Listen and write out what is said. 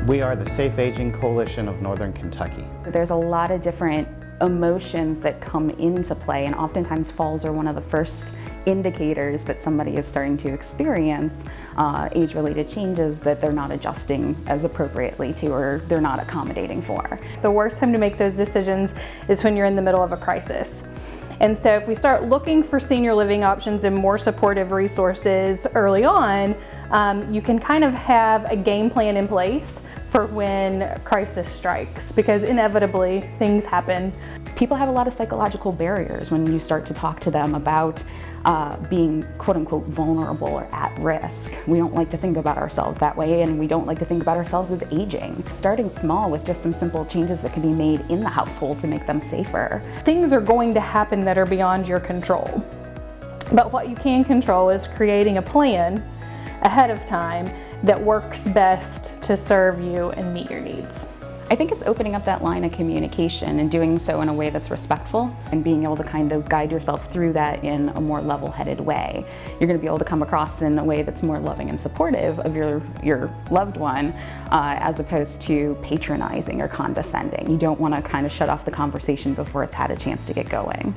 We are the Safe Aging Coalition of Northern Kentucky. There's a lot of different emotions that come into play, and oftentimes falls are one of the first indicators that somebody is starting to experience age-related changes that they're not adjusting as appropriately to, or they're not accommodating for. The worst time to make those decisions is when you're in the middle of a crisis. And so if we start looking for senior living options and more supportive resources early on, you can kind of have a game plan in place for when crisis strikes, because inevitably things happen. People have a lot of psychological barriers when you start to talk to them about being quote unquote vulnerable or at risk. We don't like to think about ourselves that way, and we don't like to think about ourselves as aging. Starting small with just some simple changes that can be made in the household to make them safer. Things are going to happen that are beyond your control. But what you can control is creating a plan ahead of time that works best to serve you and meet your needs. I think it's opening up that line of communication and doing so in a way that's respectful, and being able to kind of guide yourself through that in a more level-headed way. You're going to be able to come across in a way that's more loving and supportive of your loved one, as opposed to patronizing or condescending. You don't want to kind of shut off the conversation before it's had a chance to get going.